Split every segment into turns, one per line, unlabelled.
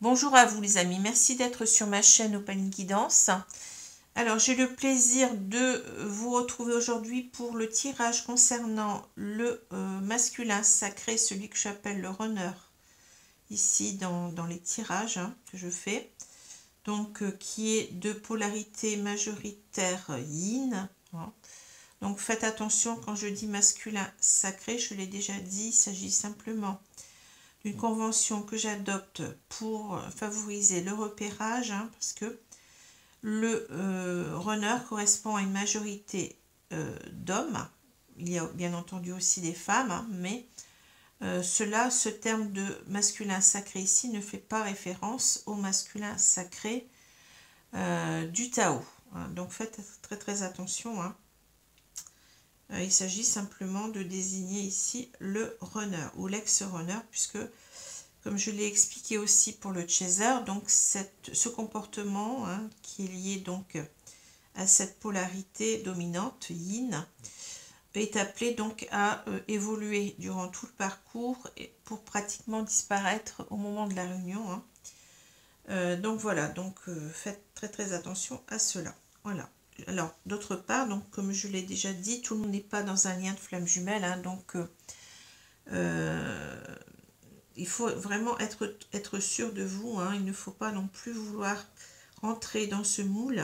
Bonjour à vous les amis, merci d'être sur ma chaîne Opaline Guidance. Alors j'ai le plaisir de vous retrouver aujourd'hui pour le tirage concernant le masculin sacré, celui que j'appelle le runner, ici dans les tirages que je fais. Donc qui est de polarité majoritaire yin. Donc faites attention quand je dis masculin sacré, je l'ai déjà dit, il s'agit simplement d'une convention que j'adopte pour favoriser le repérage, parce que le runner correspond à une majorité d'hommes. Il y a bien entendu aussi des femmes, mais ce terme de masculin sacré ici ne fait pas référence au masculin sacré du Tao. Donc faites très très attention. Il s'agit simplement de désigner ici le runner ou l'ex-runner, puisque comme je l'ai expliqué aussi pour le chaser, donc ce comportement qui est lié donc à cette polarité dominante yin est appelé donc à évoluer durant tout le parcours et pour pratiquement disparaître au moment de la réunion. Donc voilà, donc faites très très attention à cela. Voilà. Alors d'autre part, donc comme je l'ai déjà dit, tout le monde n'est pas dans un lien de flamme jumelle, donc il faut vraiment être sûr de vous. Il ne faut pas non plus vouloir rentrer dans ce moule,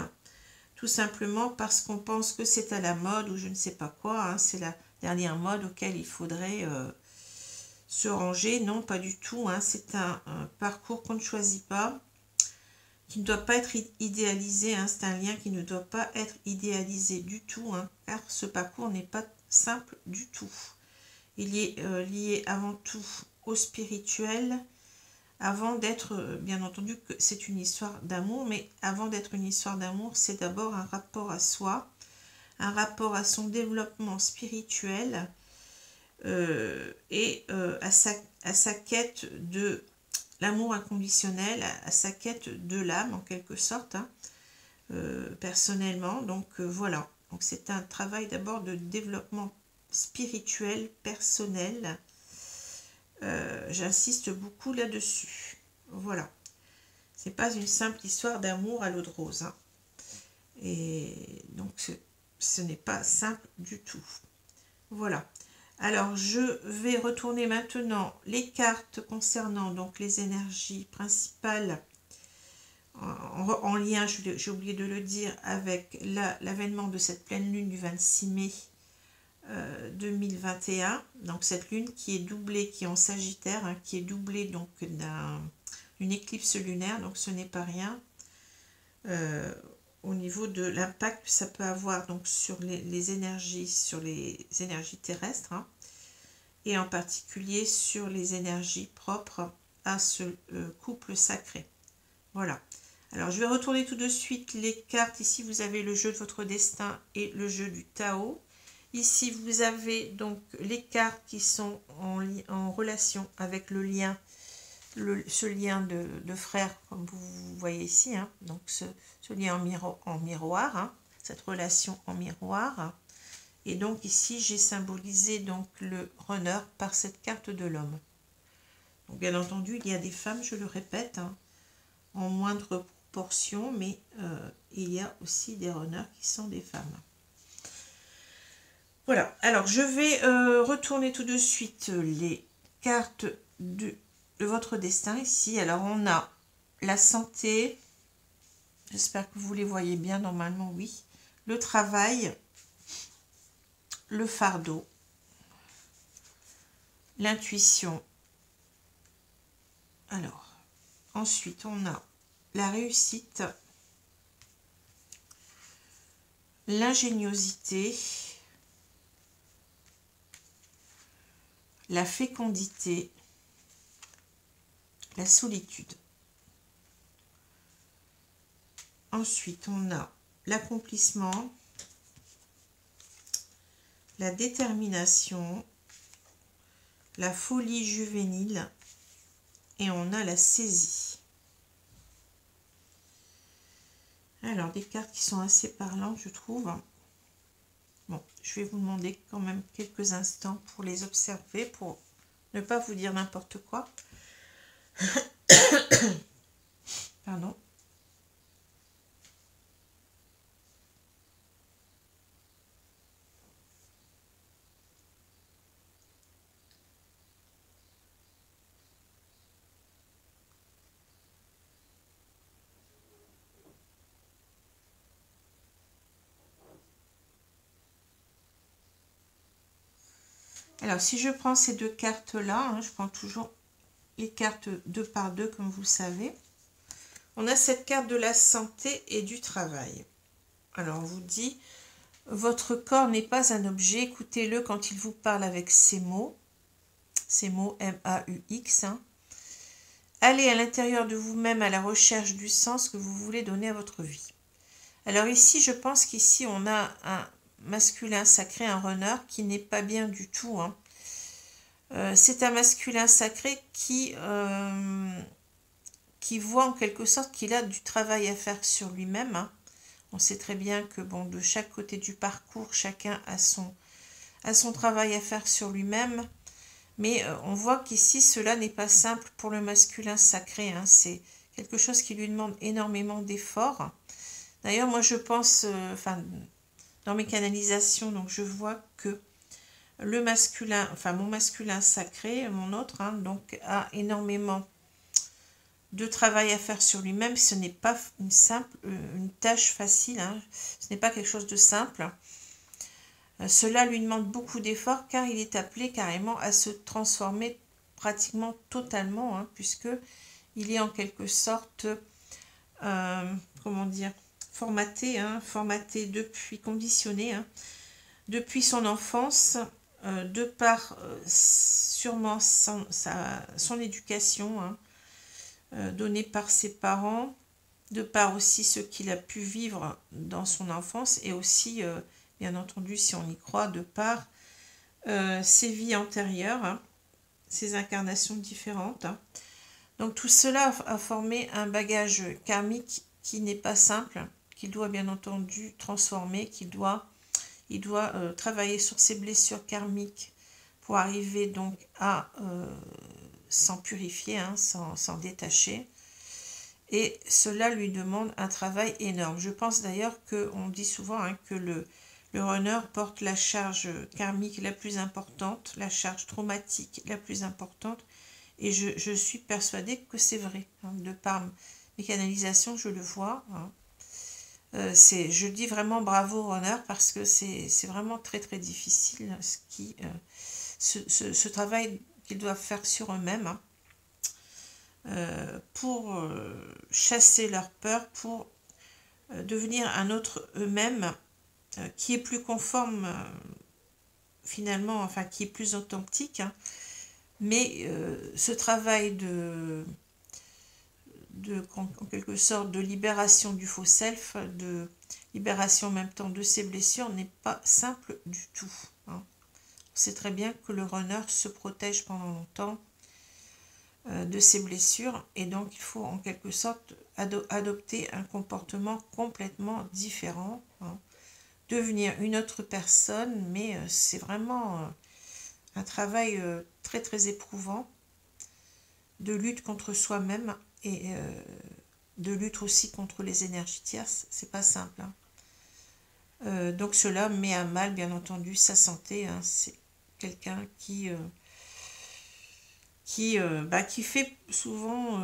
tout simplement parce qu'on pense que c'est à la mode ou je ne sais pas quoi. C'est la dernière mode auquel il faudrait se ranger. Non, pas du tout. C'est un parcours qu'on ne choisit pas, qui ne doit pas être idéalisé. C'est un lien qui ne doit pas être idéalisé du tout, car ce parcours n'est pas simple du tout. Il est lié avant tout au spirituel, avant d'être, bien entendu que c'est une histoire d'amour, mais avant d'être une histoire d'amour, c'est d'abord un rapport à soi, un rapport à son développement spirituel et à sa quête de l'amour inconditionnel, à sa quête de l'âme en quelque sorte, personnellement. Donc voilà, donc c'est un travail d'abord de développement spirituel, personnel. J'insiste beaucoup là-dessus. Voilà. C'est pas une simple histoire d'amour à l'eau de rose. Et donc, ce n'est pas simple du tout. Voilà. Alors, je vais retourner maintenant les cartes concernant donc les énergies principales en lien, j'ai oublié de le dire, avec l'avènement de cette pleine lune du 26 mai 2021, donc cette lune qui est doublée, qui est en Sagittaire, qui est doublée donc d'une éclipse lunaire, donc ce n'est pas rien au niveau de l'impact que ça peut avoir donc sur les énergies terrestres, et en particulier sur les énergies propres à ce couple sacré. Voilà. Alors je vais retourner tout de suite les cartes. Ici vous avez le jeu de votre destin et le jeu du Tao. Ici, vous avez donc les cartes qui sont en relation avec le lien, ce lien de frère, comme vous voyez ici. Donc, ce lien en miroir, cette relation en miroir. Et donc, ici, j'ai symbolisé donc le runner par cette carte de l'homme. Donc, bien entendu, il y a des femmes, je le répète, en moindre proportion, mais il y a aussi des runners qui sont des femmes. Voilà, alors je vais retourner tout de suite les cartes de votre destin ici. Alors on a la santé, j'espère que vous les voyez bien, normalement oui. Le travail, le fardeau, l'intuition. Alors, ensuite on a la réussite, l'ingéniosité, la fécondité, la solitude. Ensuite, on a l'accomplissement, la détermination, la folie juvénile et on a la saisie. Alors, des cartes qui sont assez parlantes, je trouve. Bon, je vais vous demander quand même quelques instants pour les observer, pour ne pas vous dire n'importe quoi. Pardon. Alors, si je prends ces deux cartes-là, hein, je prends toujours les cartes 2 par 2, comme vous le savez. On a cette carte de la santé et du travail. Alors, on vous dit, votre corps n'est pas un objet. Écoutez-le quand il vous parle avec ces mots M-A-U-X. Hein. Allez à l'intérieur de vous-même à la recherche du sens que vous voulez donner à votre vie. Alors ici, je pense qu'ici, on a un masculin sacré, un runner, qui n'est pas bien du tout. Hein. C'est un masculin sacré qui voit en quelque sorte qu'il a du travail à faire sur lui-même. Hein. On sait très bien que bon, de chaque côté du parcours, chacun a son travail à faire sur lui-même. Mais on voit qu'ici, cela n'est pas simple pour le masculin sacré. Hein. C'est quelque chose qui lui demande énormément d'efforts. D'ailleurs, moi, je pense, dans mes canalisations, donc je vois que le masculin, mon masculin sacré, mon autre, hein, donc a énormément de travail à faire sur lui-même. Ce n'est pas une tâche facile, hein. Ce n'est pas quelque chose de simple. Cela lui demande beaucoup d'efforts car il est appelé carrément à se transformer pratiquement totalement, hein, puisque il est en quelque sorte, comment dire, formaté, hein, conditionné, hein, depuis son enfance, de par sûrement son éducation, hein, donnée par ses parents, de par aussi ce qu'il a pu vivre dans son enfance, et aussi, bien entendu, si on y croit, de par ses vies antérieures, hein, ses incarnations différentes. Hein. Donc tout cela a formé un bagage karmique qui n'est pas simple, qu'il doit bien entendu transformer, il doit travailler sur ses blessures karmiques pour arriver donc à s'en purifier, hein, s'en détacher. Et cela lui demande un travail énorme. Je pense d'ailleurs qu'on dit souvent, hein, que le runner porte la charge karmique la plus importante, la charge traumatique la plus importante. Et je suis persuadée que c'est vrai. Hein, de par mes canalisations, je le vois. Hein. Je dis vraiment bravo au runner parce que c'est vraiment très très difficile ce travail qu'ils doivent faire sur eux-mêmes, hein, pour chasser leur peur, pour devenir un autre eux-mêmes qui est plus conforme finalement, enfin qui est plus authentique, hein. Mais ce travail en quelque sorte de libération du faux self, de libération en même temps de ses blessures n'est pas simple du tout. Hein. On sait très bien que le runner se protège pendant longtemps de ses blessures et donc il faut en quelque sorte adopter un comportement complètement différent, hein. Devenir une autre personne, mais c'est vraiment un travail très très éprouvant de lutte contre soi-même et de lutte aussi contre les énergies tierces. C'est pas simple, hein. Donc cela met à mal bien entendu sa santé, hein. C'est quelqu'un qui fait souvent,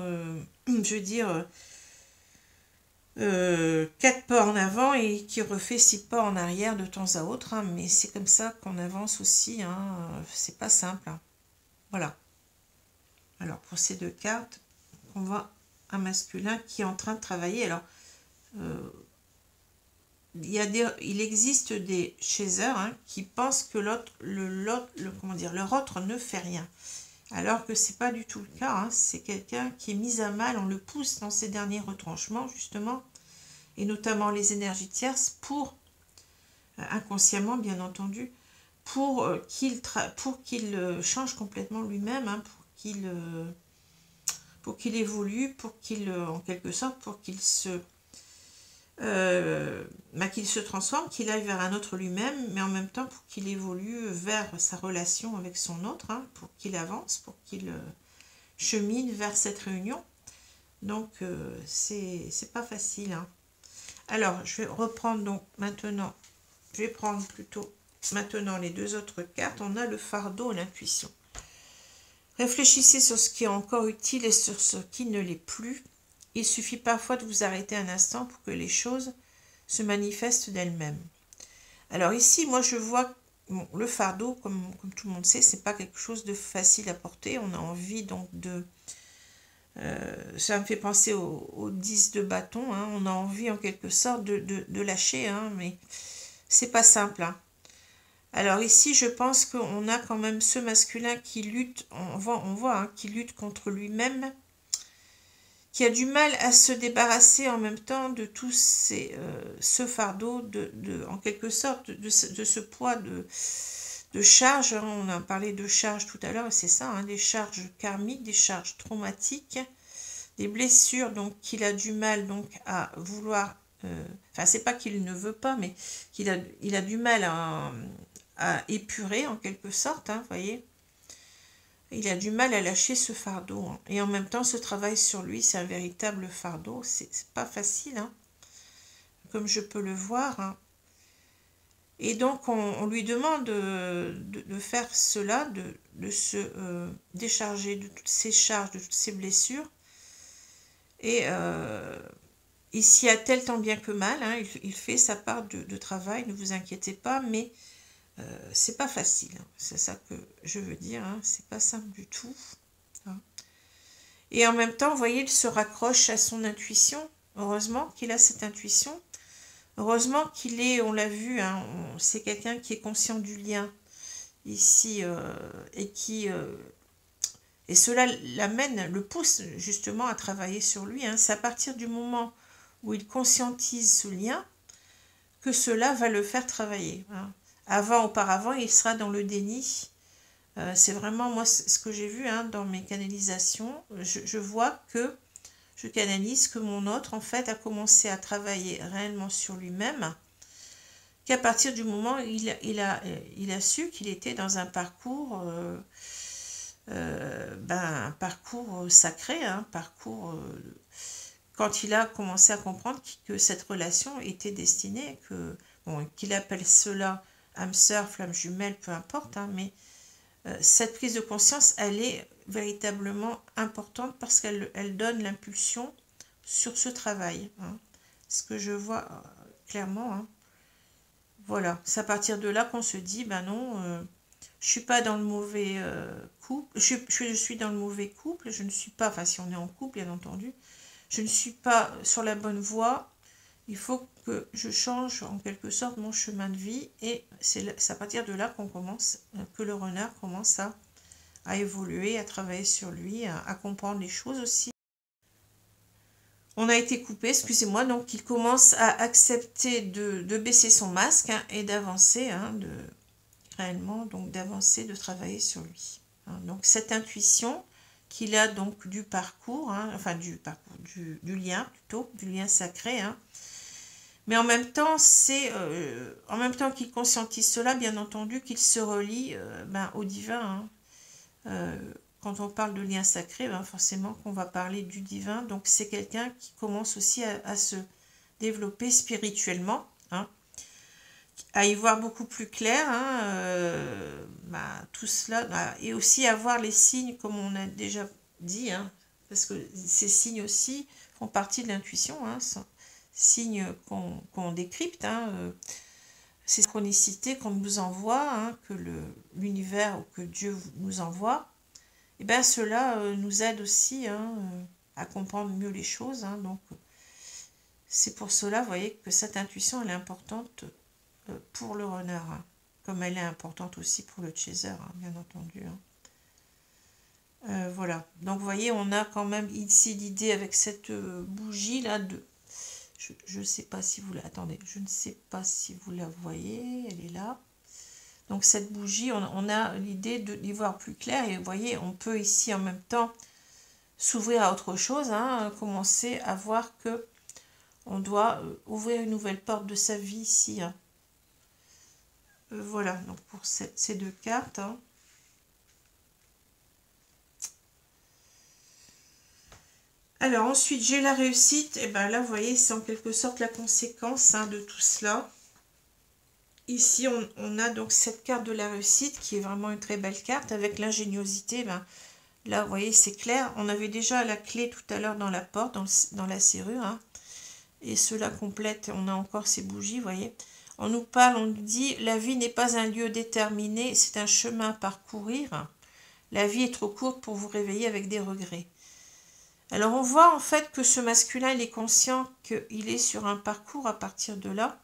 je veux dire, 4 pas en avant et qui refait 6 pas en arrière de temps à autre, hein. Mais c'est comme ça qu'on avance aussi, hein. C'est pas simple, hein. Voilà. Alors pour ces deux cartes, on voit un masculin qui est en train de travailler. Alors il existe des chasers, hein, qui pensent que leur autre ne fait rien, alors que c'est pas du tout le cas, hein. C'est quelqu'un qui est mis à mal, on le pousse dans ses derniers retranchements justement, et notamment les énergies tierces, pour inconsciemment bien entendu, pour qu'il change complètement lui-même, hein, pour qu'il évolue, pour qu'il en quelque sorte, pour qu'il se transforme, qu'il aille vers un autre lui-même, mais en même temps pour qu'il évolue vers sa relation avec son autre, hein, pour qu'il avance, pour qu'il chemine vers cette réunion. Donc, c'est pas facile. Hein. Alors, je vais reprendre donc maintenant, je vais prendre plutôt maintenant les deux autres cartes. On a le fardeau et l'intuition. Réfléchissez sur ce qui est encore utile et sur ce qui ne l'est plus. Il suffit parfois de vous arrêter un instant pour que les choses se manifestent d'elles-mêmes. Alors ici, moi je vois bon, le fardeau, comme tout le monde sait, c'est pas quelque chose de facile à porter. On a envie donc de... ça me fait penser au 10 de bâton. Hein. On a envie en quelque sorte de lâcher, hein, mais c'est pas simple. Hein. Alors ici, je pense qu'on a quand même ce masculin qui lutte, on voit hein, qui lutte contre lui-même, qui a du mal à se débarrasser en même temps de tout ce fardeau, en quelque sorte, de ce poids de charge. On a parlé de charge tout à l'heure, et c'est ça, hein, des charges karmiques, des charges traumatiques, des blessures, donc qu'il a du mal donc à vouloir... enfin, c'est pas qu'il ne veut pas, mais qu'il a du mal à épurer en quelque sorte, hein, voyez. Il a du mal à lâcher ce fardeau. Hein. Et en même temps, ce travail sur lui, c'est un véritable fardeau. C'est pas facile, hein, comme je peux le voir. Hein. Et donc, on lui demande de faire cela, de se décharger de toutes ces charges, de toutes ces blessures. Et il s'y attelle tant bien que mal. Hein. Il fait sa part de travail, ne vous inquiétez pas, mais... c'est pas facile, hein. C'est ça que je veux dire, hein. C'est pas simple du tout. Hein. Et en même temps, vous voyez, il se raccroche à son intuition. Heureusement qu'il a cette intuition. Heureusement qu'il est, on l'a vu, hein, c'est quelqu'un qui est conscient du lien ici et qui... et cela l'amène, le pousse justement à travailler sur lui. Hein. C'est à partir du moment où il conscientise ce lien que cela va le faire travailler. Hein. Auparavant, il sera dans le déni. C'est vraiment, moi, ce que j'ai vu hein, dans mes canalisations. Je vois que je canalise que mon autre, en fait, a commencé à travailler réellement sur lui-même, qu'à partir du moment où il a su qu'il était dans un parcours, un parcours sacré, un parcours... quand il a commencé à comprendre que cette relation était destinée, qu'il appelle cela âme sœur, flamme jumelle, peu importe, hein, mais cette prise de conscience, elle est véritablement importante parce qu'elle donne l'impulsion sur ce travail. Hein. Ce que je vois clairement. Hein. Voilà, c'est à partir de là qu'on se dit, ben non, je suis pas dans le mauvais couple, je suis dans le mauvais couple, je ne suis pas, enfin si on est en couple, bien entendu, je ne suis pas sur la bonne voie. Il faut que je change en quelque sorte mon chemin de vie et c'est à partir de là qu'on commence, que le runner commence à évoluer, à travailler sur lui, à comprendre les choses aussi. On a été coupé, excusez-moi, donc il commence à accepter de baisser son masque hein, et d'avancer, hein, réellement, donc d'avancer, de travailler sur lui. Hein. Donc cette intuition qu'il a donc du parcours, hein, enfin du lien plutôt, du lien sacré, hein, mais en même temps, en même temps qu'il conscientise cela, bien entendu, qu'il se relie au divin. Hein. Quand on parle de lien sacré, forcément qu'on va parler du divin. Donc c'est quelqu'un qui commence aussi à se développer spirituellement, hein, à y voir beaucoup plus clair, hein, tout cela, et aussi à voir les signes, comme on a déjà dit, hein, parce que ces signes aussi font partie de l'intuition, hein, signes qu'on décrypte, hein, ces chronicités qu'on nous envoie, hein, que l'univers ou que Dieu nous envoie, et bien cela nous aide aussi hein, à comprendre mieux les choses. Hein, donc c'est pour cela, vous voyez, que cette intuition elle est importante pour le runner, hein, comme elle est importante aussi pour le chaser, hein, bien entendu. Hein. Voilà, donc vous voyez, on a quand même ici l'idée avec cette bougie là de... Je ne sais pas si vous la... Attendez, je ne sais pas si vous la voyez, elle est là. Donc cette bougie, on a l'idée d'y voir plus clair. Et vous voyez, on peut ici en même temps s'ouvrir à autre chose. Hein, commencer à voir que on doit ouvrir une nouvelle porte de sa vie ici. Hein. Voilà, donc pour ces deux cartes. Hein. Alors ensuite, j'ai la réussite. Et bien là, vous voyez, c'est en quelque sorte la conséquence de tout cela. Ici, on a donc cette carte de la réussite qui est vraiment une très belle carte avec l'ingéniosité. Ben, là, vous voyez, c'est clair. On avait déjà la clé tout à l'heure dans la porte, dans la serrure. Hein. Et cela complète, on a encore ces bougies, vous voyez. On nous parle, on nous dit, la vie n'est pas un lieu déterminé, c'est un chemin à parcourir. La vie est trop courte pour vous réveiller avec des regrets. Alors on voit en fait que ce masculin, il est conscient qu'il est sur un parcours à partir de là.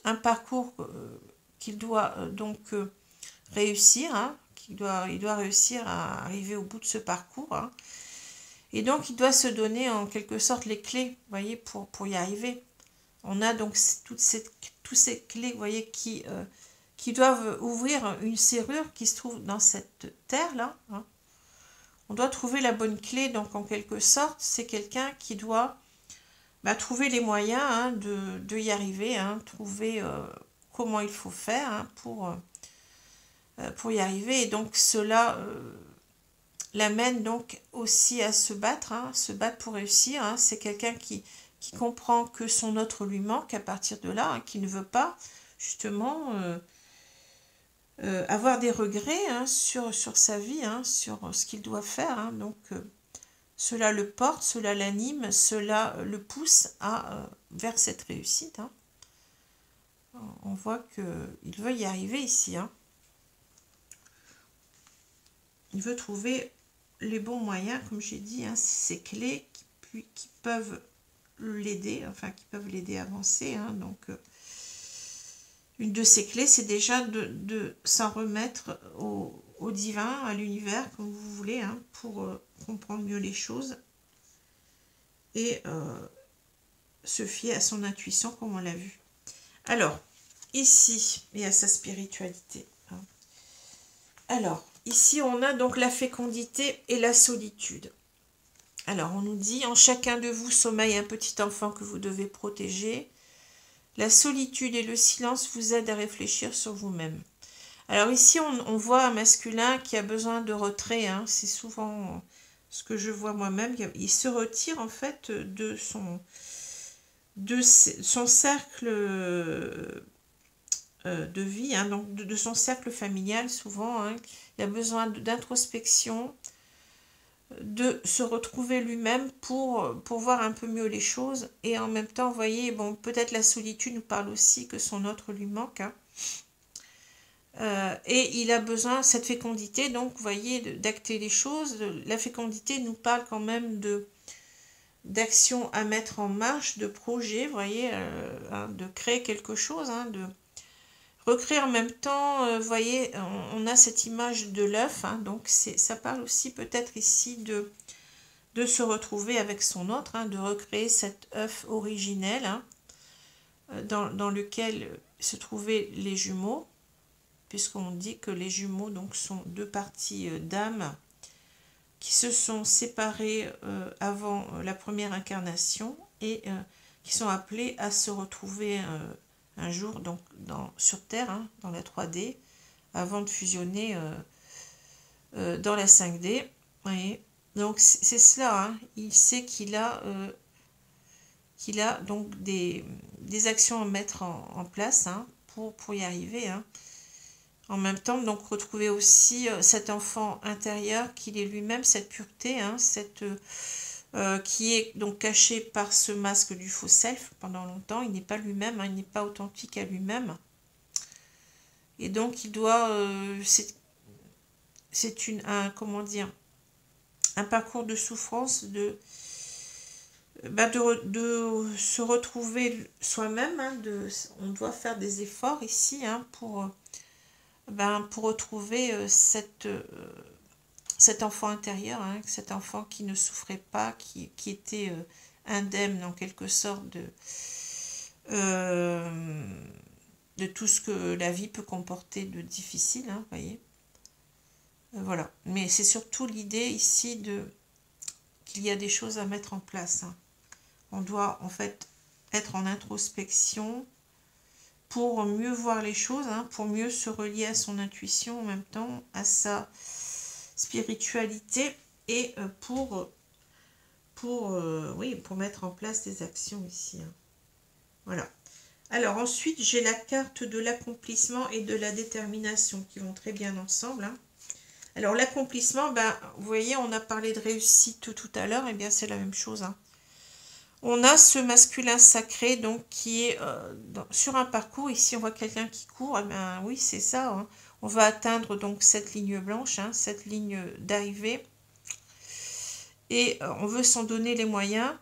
Un parcours qu'il doit réussir, hein, il doit réussir à arriver au bout de ce parcours. Hein. Et donc il doit se donner en quelque sorte les clés, vous voyez, pour y arriver. On a donc toutes ces clés, vous voyez, qui doivent ouvrir une serrure qui se trouve dans cette terre-là. Hein. On doit trouver la bonne clé, donc en quelque sorte, c'est quelqu'un qui doit trouver les moyens hein, de y arriver, hein, trouver comment il faut faire hein, pour y arriver. Et donc cela l'amène donc aussi à se battre pour réussir. Hein. C'est quelqu'un qui comprend que son autre lui manque à partir de là, hein, qui ne veut pas justement avoir des regrets hein, sur sa vie, hein, sur ce qu'il doit faire. Hein. Donc cela le porte, cela l'anime, cela le pousse vers cette réussite. Hein. On voit qu'il veut y arriver ici. Hein. Il veut trouver les bons moyens, comme j'ai dit, hein, ces clés qui peuvent l'aider, enfin qui peuvent l'aider à avancer. Hein. Donc une de ces clés, c'est déjà de s'en remettre au divin, à l'univers, comme vous voulez, hein, pour comprendre mieux les choses et se fier à son intuition, comme on l'a vu. Alors, ici, et à sa spiritualité. Hein. Alors, ici, on a donc la fécondité et la solitude. Alors, on nous dit, en chacun de vous sommeille un petit enfant que vous devez protéger. La solitude et le silence vous aident à réfléchir sur vous-même. Alors ici, on voit un masculin qui a besoin de retrait. Hein. C'est souvent ce que je vois moi-même. Il se retire en fait de son cercle de vie, hein, donc de son cercle familial souvent. Hein. Il a besoin d'introspection, de se retrouver lui-même pour voir un peu mieux les choses. Et en même temps, vous voyez, bon, peut-être la solitude nous parle aussi que son autre lui manque. Hein. Et il a besoin, cette fécondité, donc, vous voyez, d'acter les choses. La fécondité nous parle quand même d'action à mettre en marche, de projet, vous voyez, hein, de créer quelque chose, hein, de recréer en même temps, vous voyez, on a cette image de l'œuf, hein, donc ça parle aussi peut-être ici de se retrouver avec son autre, hein, de recréer cet œuf originel hein, dans lequel se trouvaient les jumeaux, puisqu'on dit que les jumeaux donc, sont deux parties d'âme qui se sont séparées avant la première incarnation et qui sont appelées à se retrouver un jour donc sur Terre, hein, dans la 3D, avant de fusionner dans la 5D. Vous voyez. Donc c'est cela, hein. Il sait qu'il a donc des actions à mettre en place hein, pour y arriver. Hein. En même temps, donc retrouver aussi cet enfant intérieur qu'il est lui-même, cette pureté, hein, qui est donc caché par ce masque du faux self pendant longtemps. Il n'est pas lui-même, hein, il n'est pas authentique à lui-même. Et donc il doit, c'est comment dire, un parcours de souffrance, de se retrouver soi-même. Hein, on doit faire des efforts ici hein, pour retrouver cet enfant intérieur, hein, cet enfant qui ne souffrait pas, qui était indemne en quelque sorte de tout ce que la vie peut comporter de difficile, hein, voyez. Voilà. Mais c'est surtout l'idée ici qu'il y a des choses à mettre en place. Hein. On doit en fait être en introspection pour mieux voir les choses, hein, pour mieux se relier à son intuition en même temps, à sa spiritualité et pour pour, oui, pour mettre en place des actions ici. Hein. Voilà. Alors ensuite, j'ai la carte de l'accomplissement et de la détermination qui vont très bien ensemble. Hein. Alors l'accomplissement, ben, vous voyez, on a parlé de réussite tout à l'heure, et bien c'est la même chose. Hein. On a ce masculin sacré donc qui est sur un parcours. Ici, on voit quelqu'un qui court. Eh bien, oui, c'est ça. Hein. On va atteindre donc cette ligne blanche, hein, cette ligne d'arrivée. Et on veut s'en donner les moyens.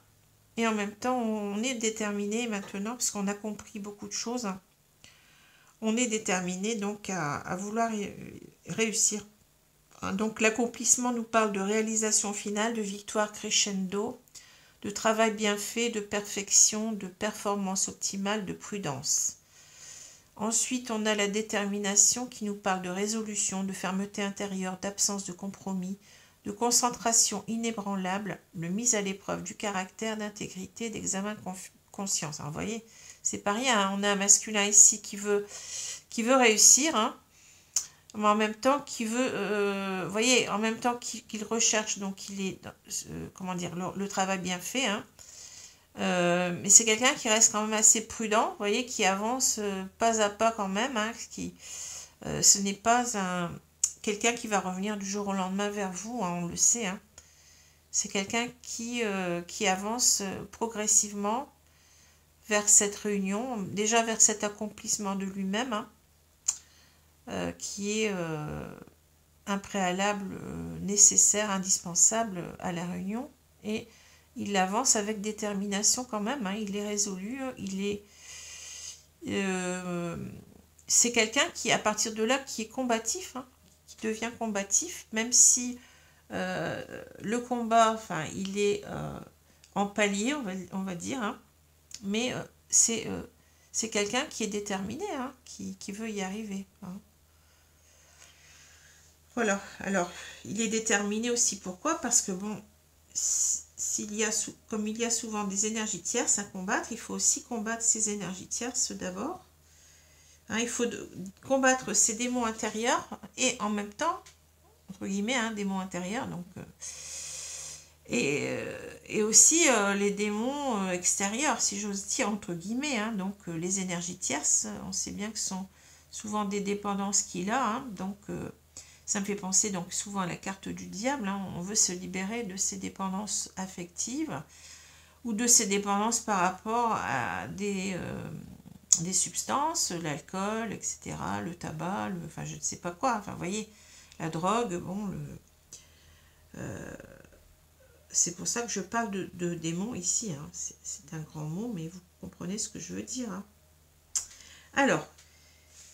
Et en même temps, on est déterminé maintenant, parce qu'on a compris beaucoup de choses. Hein. On est déterminé donc à vouloir réussir. Donc l'accomplissement nous parle de réalisation finale, de victoire crescendo, de travail bien fait, de perfection, de performance optimale, de prudence. Ensuite, on a la détermination qui nous parle de résolution, de fermeté intérieure, d'absence de compromis, de concentration inébranlable, de mise à l'épreuve du caractère, d'intégrité, d'examen de conscience. Alors, vous voyez, c'est pas rien, hein. On a un masculin ici qui veut réussir, hein, mais en même temps qui veut, vous voyez, en même temps qu'il recherche, donc il est, comment dire, le travail bien fait, hein. Mais c'est quelqu'un qui reste quand même assez prudent, vous voyez, qui avance pas à pas quand même, hein, ce n'est pas quelqu'un qui va revenir du jour au lendemain vers vous, hein, on le sait, hein. C'est quelqu'un qui avance progressivement vers cette réunion, déjà vers cet accomplissement de lui-même, hein, qui est un préalable nécessaire, indispensable à la réunion, et il avance avec détermination quand même, hein, il est résolu, c'est quelqu'un qui, à partir de là, qui est combatif, hein, qui devient combatif, même si le combat, enfin, il est en palier, on va dire, hein, mais c'est quelqu'un qui est déterminé, hein, qui veut y arriver. Hein. Voilà, alors, il est déterminé aussi, pourquoi? Parce que, bon, comme il y a souvent des énergies tierces à combattre, il faut aussi combattre ces énergies tierces d'abord. Hein, il faut combattre ces démons intérieurs et en même temps, entre guillemets, hein, démons intérieurs, donc, et aussi les démons extérieurs, si j'ose dire, entre guillemets. Hein, donc les énergies tierces, on sait bien que ce sont souvent des dépendances qu'il a, hein, donc ça me fait penser donc souvent à la carte du diable. Hein, on veut se libérer de ces dépendances affectives ou de ces dépendances par rapport à des substances, l'alcool, etc., le tabac, enfin je ne sais pas quoi, enfin vous voyez, la drogue, bon, c'est pour ça que je parle de démons ici, hein. C'est un grand mot, mais vous comprenez ce que je veux dire. Hein. Alors,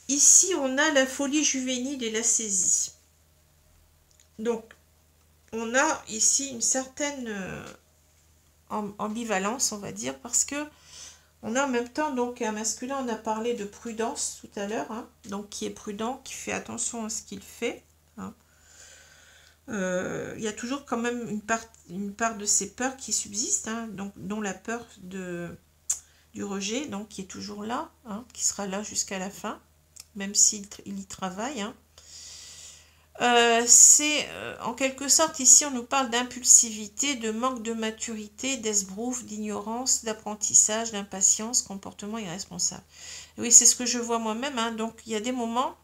ici on a la folie juvénile et la saisie. Donc, on a ici une certaine ambivalence, on va dire, parce que on a en même temps donc un masculin, on a parlé de prudence tout à l'heure, hein, donc qui est prudent, qui fait attention à ce qu'il fait. Hein. Il y a toujours quand même une part de ces peurs qui subsistent, hein, donc, dont la peur du rejet, donc qui est toujours là, hein, qui sera là jusqu'à la fin, même s'il y travaille. Hein. C'est en quelque sorte, ici on nous parle d'impulsivité, de manque de maturité, d'esbrouf, d'ignorance, d'apprentissage, d'impatience, comportement irresponsable. Et oui, c'est ce que je vois moi-même. Hein. Donc il y a des moments,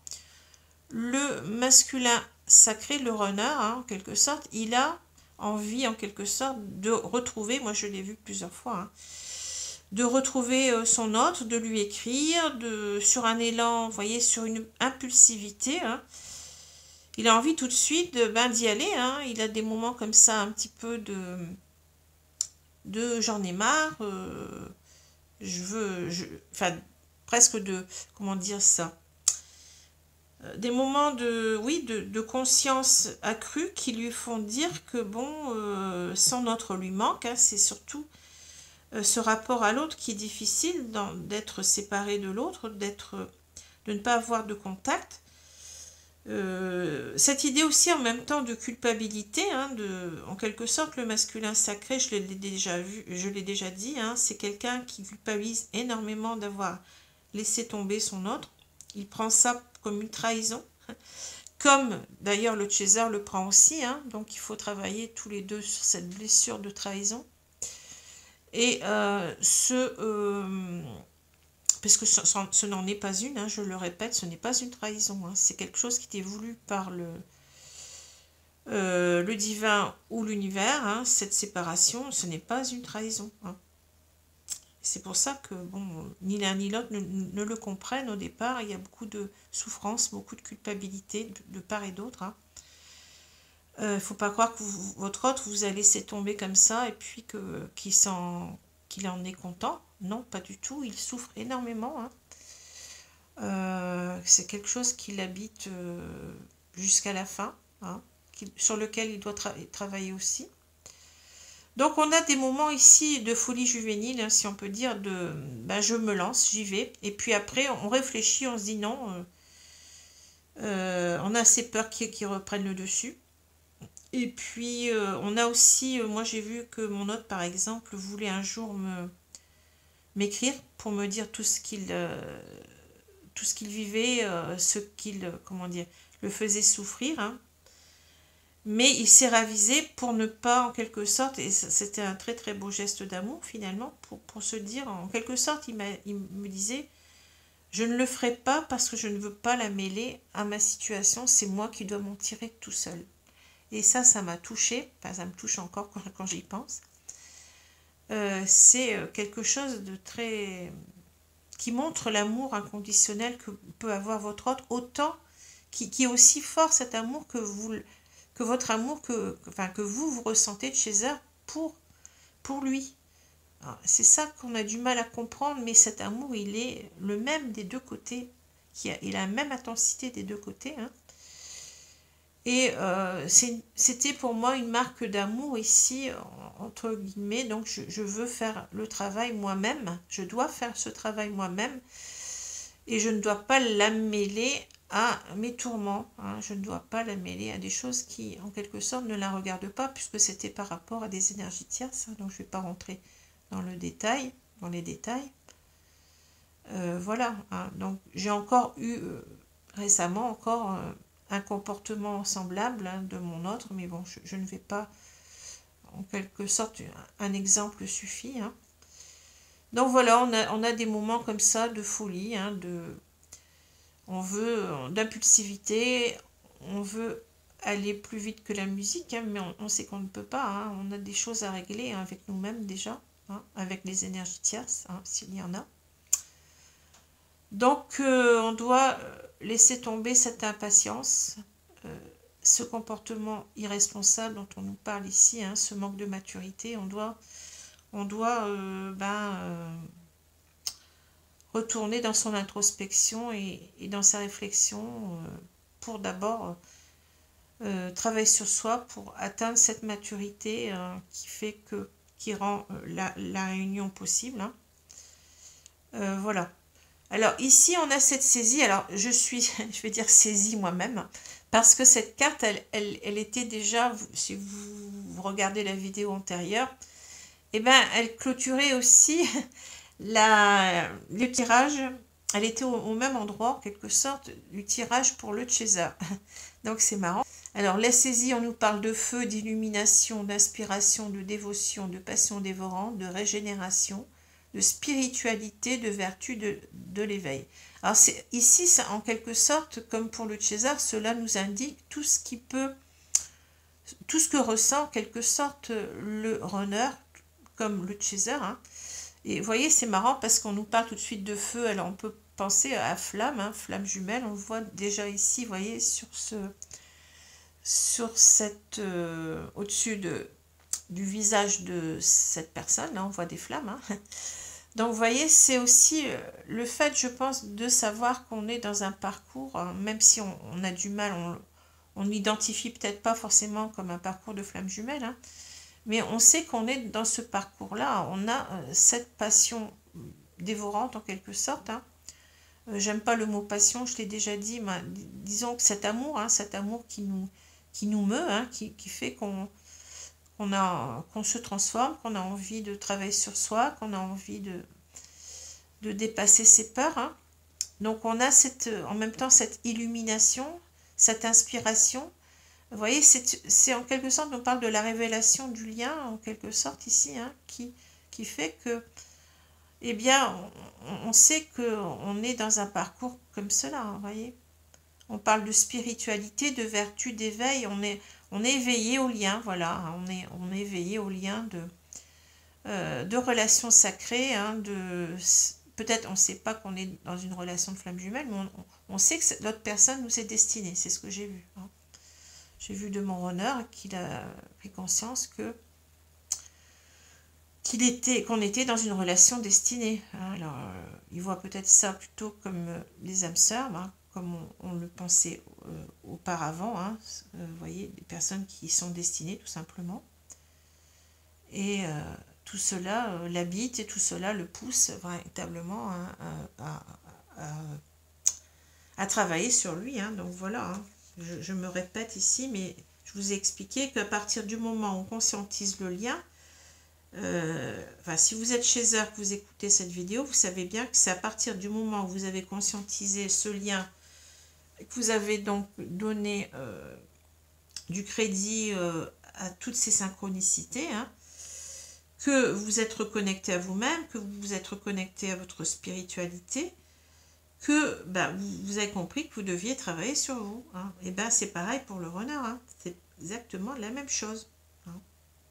le masculin sacré, le renard, hein, en quelque sorte, il a envie en quelque sorte de retrouver, moi je l'ai vu plusieurs fois, hein, de retrouver son hôte, de lui écrire, sur un élan, vous voyez, sur une impulsivité, hein. Il a envie tout de suite d'y aller. Hein. Il a des moments comme ça, un petit peu de j'en ai marre. Enfin, presque de, comment dire ça, des moments de conscience accrue qui lui font dire que, bon, son autre lui manque. Hein. C'est surtout ce rapport à l'autre qui est difficile d'être séparé de l'autre, de ne pas avoir de contact. Cette idée aussi en même temps de culpabilité, hein, en quelque sorte le masculin sacré, je l'ai déjà dit, hein, c'est quelqu'un qui culpabilise énormément d'avoir laissé tomber son autre. Il prend ça comme une trahison, comme d'ailleurs le chaser le prend aussi, hein, donc il faut travailler tous les deux sur cette blessure de trahison. Et parce que ce n'en est pas une, hein, je le répète, ce n'est pas une trahison, hein, c'est quelque chose qui est voulu par le divin ou l'univers, hein, cette séparation, ce n'est pas une trahison. Hein. C'est pour ça que bon, ni l'un ni l'autre ne le comprennent au départ. Il y a beaucoup de souffrance, beaucoup de culpabilité de part et d'autre. Hein. Il ne faut pas croire que votre autre vous a laissé tomber comme ça et puis qu'il en est content. Non, pas du tout. Il souffre énormément. Hein. C'est quelque chose qui l'habite jusqu'à la fin, hein, sur lequel il doit travailler aussi. Donc on a des moments ici de folie juvénile, hein, si on peut dire, de je me lance, j'y vais. Et puis après, on réfléchit, on se dit non. On a ces peurs qui reprennent le dessus. Et puis on a aussi, moi j'ai vu que mon hôte par exemple voulait un jour m'écrire pour me dire tout ce qu'il vivait, ce qu'il, comment dire, le faisait souffrir. Hein. Mais il s'est ravisé pour ne pas, en quelque sorte, et c'était un très très beau geste d'amour finalement, pour se dire, en quelque sorte, il me disait, je ne le ferai pas parce que je ne veux pas la mêler à ma situation, c'est moi qui dois m'en tirer tout seul. Et ça m'a touchée, enfin, ça me touche encore quand j'y pense. C'est quelque chose de très... qui montre l'amour inconditionnel que peut avoir votre autre, autant qui est aussi fort cet amour que votre amour que vous ressentez de chez eux pour lui. C'est ça qu'on a du mal à comprendre, mais cet amour, il est le même des deux côtés. Il a la même intensité des deux côtés. Hein. Et c'était pour moi une marque d'amour ici, entre guillemets. Donc je veux faire le travail moi-même. Je dois faire ce travail moi-même. Et je ne dois pas la mêler à mes tourments. Hein. Je ne dois pas la mêler à des choses qui, en quelque sorte, ne la regardent pas, puisque c'était par rapport à des énergies tierces. Hein. Donc, je ne vais pas rentrer dans les détails. Voilà. Hein. Donc, j'ai encore eu, récemment, un comportement semblable, hein, de mon autre. Mais bon, je ne vais pas, en quelque sorte, un exemple suffit. Hein. Donc, voilà, on a des moments comme ça de folie, hein, on veut d'impulsivité, on veut aller plus vite que la musique, hein, mais on sait qu'on ne peut pas. Hein, on a des choses à régler, hein, avec nous-mêmes déjà, hein, avec les énergies tierces, hein, s'il y en a. Donc, on doit laisser tomber cette impatience, ce comportement irresponsable dont on nous parle ici, hein, ce manque de maturité. On doit retourner dans son introspection et dans sa réflexion pour d'abord travailler sur soi pour atteindre cette maturité qui rend la réunion possible. Hein. Voilà. Alors ici on a cette saisie. Alors je vais dire saisie moi-même parce que cette carte elle était déjà, si vous regardez la vidéo antérieure, elle clôturait aussi le tirage. Elle était au même endroit, en quelque sorte, du tirage pour le chaser. Donc, c'est marrant. Alors, la saisie, on nous parle de feu, d'illumination, d'inspiration, de dévotion, de passion dévorante, de régénération, de spiritualité, de vertu, de l'éveil. Alors, ici, ça, en quelque sorte, comme pour le chaser, cela nous indique tout ce que ressent, en quelque sorte, le runner, comme le chaser. Hein. Et vous voyez, c'est marrant parce qu'on nous parle tout de suite de feu. Alors, on peut penser à flamme, hein, flamme jumelle. On voit déjà ici, vous voyez, au-dessus du visage de cette personne. Là, on voit des flammes. Hein. Donc, vous voyez, c'est aussi le fait, je pense, de savoir qu'on est dans un parcours, hein, même si on a du mal, on n'identifie peut-être pas forcément comme un parcours de flamme jumelle, hein, mais on sait qu'on est dans ce parcours-là. On a cette passion dévorante en quelque sorte. Hein. J'aime pas le mot passion, je l'ai déjà dit. Mais disons que cet amour qui nous meut, hein, qui fait qu'on se transforme, qu'on a envie de travailler sur soi, qu'on a envie de dépasser ses peurs. Hein. Donc on a en même temps cette illumination, cette inspiration. Vous voyez, c'est en quelque sorte, on parle de la révélation du lien, en quelque sorte ici, hein, qui fait que, eh bien, on sait qu'on est dans un parcours comme cela, hein, vous voyez. On parle de spiritualité, de vertu, d'éveil, on est éveillé au lien, voilà, hein, on est éveillé au lien de relations sacrées, hein, peut-être on ne sait pas qu'on est dans une relation de flamme jumelle, mais on sait que l'autre personne nous est destinée, c'est ce que j'ai vu, hein. J'ai vu de mon runner qu'il a pris conscience qu'on était dans une relation destinée. Alors, il voit peut-être ça plutôt comme les âmes sœurs, hein, comme on le pensait auparavant. Hein, vous voyez, des personnes qui sont destinées tout simplement. Et tout cela l'habite et tout cela le pousse véritablement, hein, à travailler sur lui. Hein, donc voilà. Hein. Je me répète ici, mais je vous ai expliqué qu'à partir du moment où on conscientise le lien, si vous êtes chez eux, que vous écoutez cette vidéo, vous savez bien que c'est à partir du moment où vous avez conscientisé ce lien, que vous avez donc donné du crédit à toutes ces synchronicités, hein, que vous êtes reconnecté à vous-même, que vous vous êtes reconnecté à votre spiritualité, que vous avez compris que vous deviez travailler sur vous. Hein. Et bien c'est pareil pour le runner, hein. C'est exactement la même chose. Hein.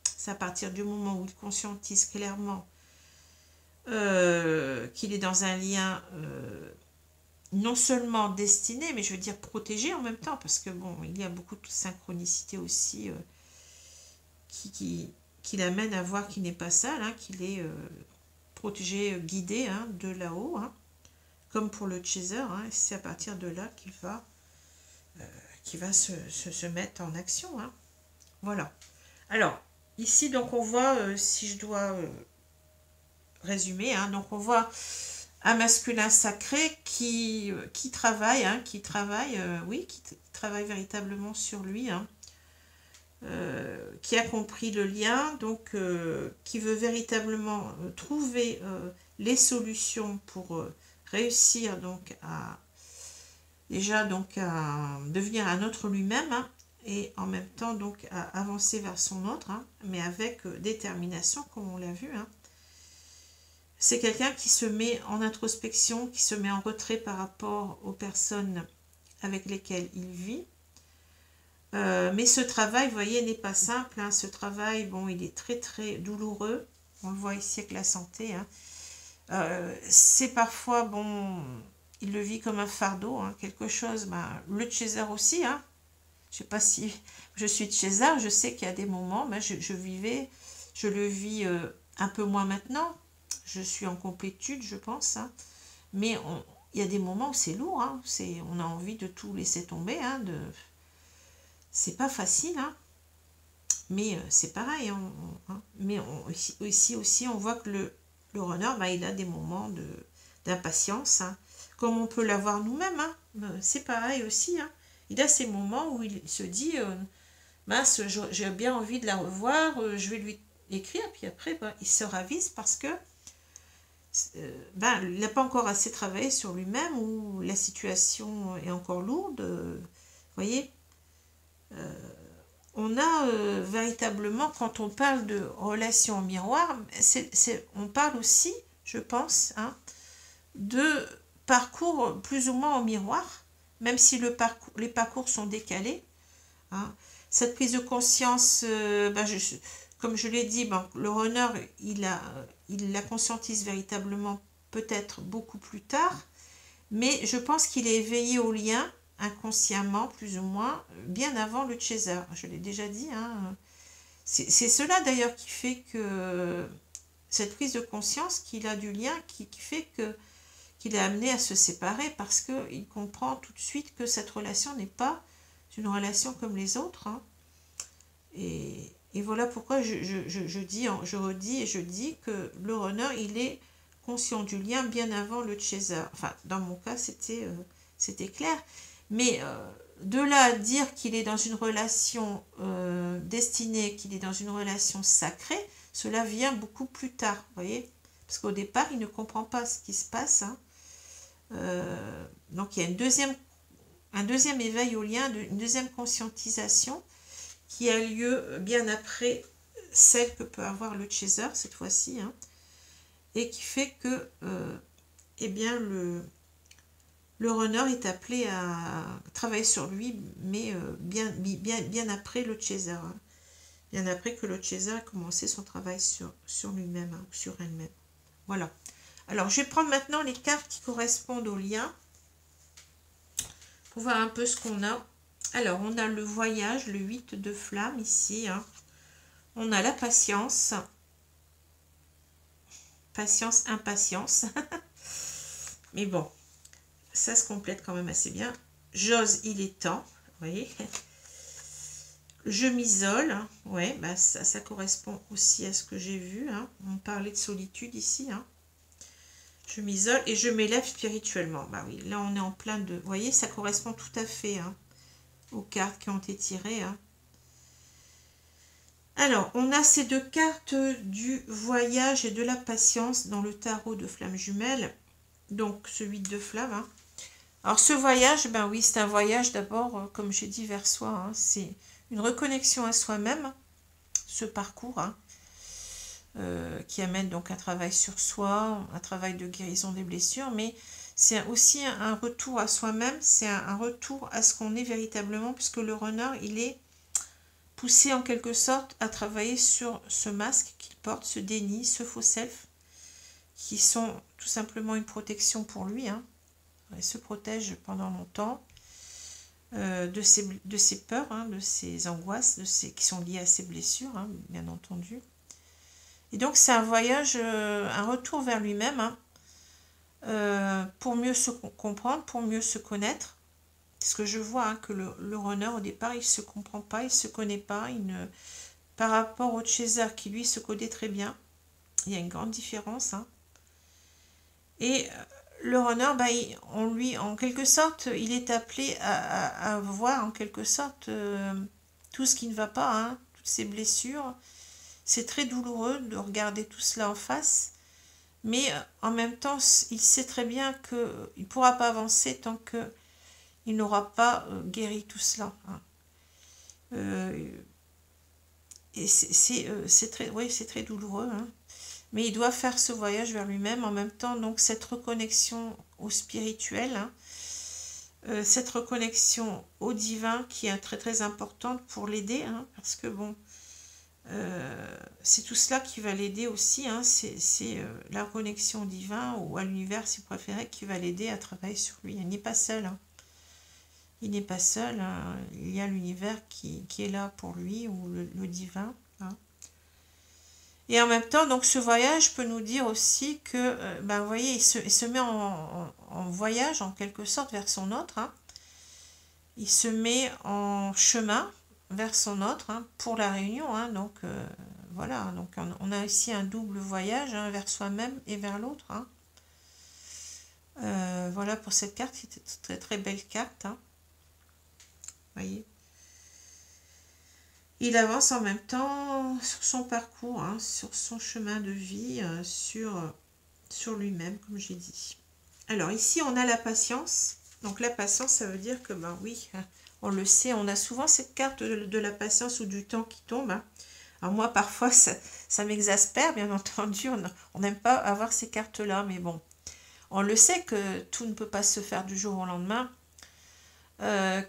C'est à partir du moment où il conscientise clairement qu'il est dans un lien non seulement destiné, mais je veux dire protégé en même temps, parce que bon, il y a beaucoup de synchronicité aussi qui l'amène à voir qu'il n'est pas seul, hein, qu'il est protégé, guidé, hein, de là-haut, hein. Comme pour le chaser, hein, c'est à partir de là qu'il va se mettre en action. Hein. Voilà. Alors, ici, donc, on voit, si je dois résumer, hein, donc on voit un masculin sacré qui travaille, hein, qui travaille véritablement sur lui, hein, qui a compris le lien, donc qui veut véritablement trouver les solutions pour réussir donc à devenir un autre lui-même, hein, et en même temps donc à avancer vers son autre, hein, mais avec détermination comme on l'a vu. Hein. C'est quelqu'un qui se met en introspection, qui se met en retrait par rapport aux personnes avec lesquelles il vit. Mais ce travail, vous voyez, n'est pas simple. Hein. Ce travail, bon, il est très très douloureux. On le voit ici avec la santé. Hein. C'est parfois, bon, il le vit comme un fardeau, hein, quelque chose. Le chaser aussi, hein. Je ne sais pas si je suis chaser, je sais qu'il y a des moments, je le vis un peu moins maintenant. Je suis en complétude, je pense. Hein. Mais il y a des moments où c'est lourd. Hein. On a envie de tout laisser tomber. Hein, c'est pas facile. Hein. Mais c'est pareil. Hein. Mais ici aussi, on voit que le runner, il a des moments d'impatience. Hein. Comme on peut l'avoir nous-mêmes. Hein. C'est pareil aussi. Hein. Il a ces moments où il se dit mince, j'ai bien envie de la revoir, je vais lui écrire. Puis après, il se ravise parce que il n'a pas encore assez travaillé sur lui-même, ou la situation est encore lourde. Vous voyez, on a véritablement, quand on parle de relation au miroir, on parle aussi, je pense, hein, de parcours plus ou moins au miroir, même si les parcours sont décalés. Hein. Cette prise de conscience, comme je l'ai dit, le runner, il la conscientise véritablement peut-être beaucoup plus tard, mais je pense qu'il est éveillé au lien inconsciemment, plus ou moins, bien avant le chaser. Je l'ai déjà dit. Hein. C'est cela d'ailleurs qui fait que cette prise de conscience qu'il a du lien, qui fait qu'il est amené à se séparer, parce qu'il comprend tout de suite que cette relation n'est pas une relation comme les autres. Hein. Et voilà pourquoi je redis et je dis que le runner, il est conscient du lien bien avant le chaser. Enfin, dans mon cas, c'était clair. Mais de là à dire qu'il est dans une relation destinée, qu'il est dans une relation sacrée, cela vient beaucoup plus tard, vous voyez. Parce qu'au départ, il ne comprend pas ce qui se passe. Hein. Donc, il y a une deuxième un deuxième éveil au lien, une deuxième conscientisation qui a lieu bien après celle que peut avoir le chaser cette fois-ci, hein, et qui fait que eh bien le runner est appelé à travailler sur lui, mais bien après le chaser, hein, bien après que le chaser a commencé son travail sur lui-même, hein, sur elle-même. Voilà. Alors, je vais prendre maintenant les cartes qui correspondent au lien pour voir un peu ce qu'on a. Alors, on a le voyage, le 8 de flamme ici, hein. On a la patience. Patience, impatience. Mais bon, ça se complète quand même assez bien. J'ose, il est temps. Vous voyez. Je m'isole. Ouais, bah ça correspond aussi à ce que j'ai vu, hein. On parlait de solitude ici, hein. Je m'isole et je m'élève spirituellement. Bah oui, là on est en plein de... Vous voyez, ça correspond tout à fait, hein, aux cartes qui ont été tirées, hein. Alors, on a ces deux cartes du voyage et de la patience dans le tarot de flammes jumelles. Donc, ce 8 de flammes, hein. Alors, ce voyage, ben oui, c'est un voyage d'abord, comme j'ai dit, vers soi, hein. C'est une reconnexion à soi-même, ce parcours, hein, qui amène donc un travail sur soi, un travail de guérison des blessures, mais c'est aussi un retour à soi-même, c'est un retour à ce qu'on est véritablement, puisque le runner, il est poussé en quelque sorte à travailler sur ce masque qu'il porte, ce déni, ce faux self, qui sont tout simplement une protection pour lui, hein. Il se protège pendant longtemps de ses peurs, hein, de ses angoisses, qui sont liées à ses blessures, hein, bien entendu. Et donc c'est un voyage, un retour vers lui-même, hein, pour mieux se comprendre, pour mieux se connaître. Parce que je vois, hein, que le runner au départ, il ne se comprend pas, il ne se connaît pas, par rapport au chaser qui lui se connaît très bien. Il y a une grande différence, hein. Et le runner, bah, en quelque sorte, il est appelé à voir en quelque sorte tout ce qui ne va pas, hein, toutes ses blessures. C'est très douloureux de regarder tout cela en face, mais en même temps, il sait très bien qu'il ne pourra pas avancer tant qu'il n'aura pas guéri tout cela, hein. Et c'est très, oui, c'est très douloureux, hein. Mais il doit faire ce voyage vers lui-même, en même temps, donc cette reconnexion au spirituel, hein, cette reconnexion au divin qui est très très importante pour l'aider, hein, parce que bon, c'est tout cela qui va l'aider aussi, hein, c'est la connexion au divin ou à l'univers si vous préférez, qui va l'aider à travailler sur lui. Il n'est pas seul, hein. Il n'est pas seul, hein. Il y a l'univers qui est là pour lui, ou le divin, hein. Et en même temps, donc ce voyage peut nous dire aussi que, ben, vous voyez, il se met en voyage en quelque sorte vers son autre, hein. Il se met en chemin vers son autre, hein, pour la réunion, hein. Donc voilà, donc on a ici un double voyage, hein, vers soi-même et vers l'autre, hein. Voilà pour cette carte, c'est une très très belle carte, hein. Voyez, il avance en même temps sur son parcours, hein, sur son chemin de vie, sur lui-même, comme j'ai dit. Alors ici, on a la patience. Donc la patience, ça veut dire que, ben oui, on le sait, on a souvent cette carte de la patience ou du temps qui tombe, hein. Alors moi, parfois, ça m'exaspère, bien entendu. On n'aime pas avoir ces cartes-là, mais bon, on le sait que tout ne peut pas se faire du jour au lendemain.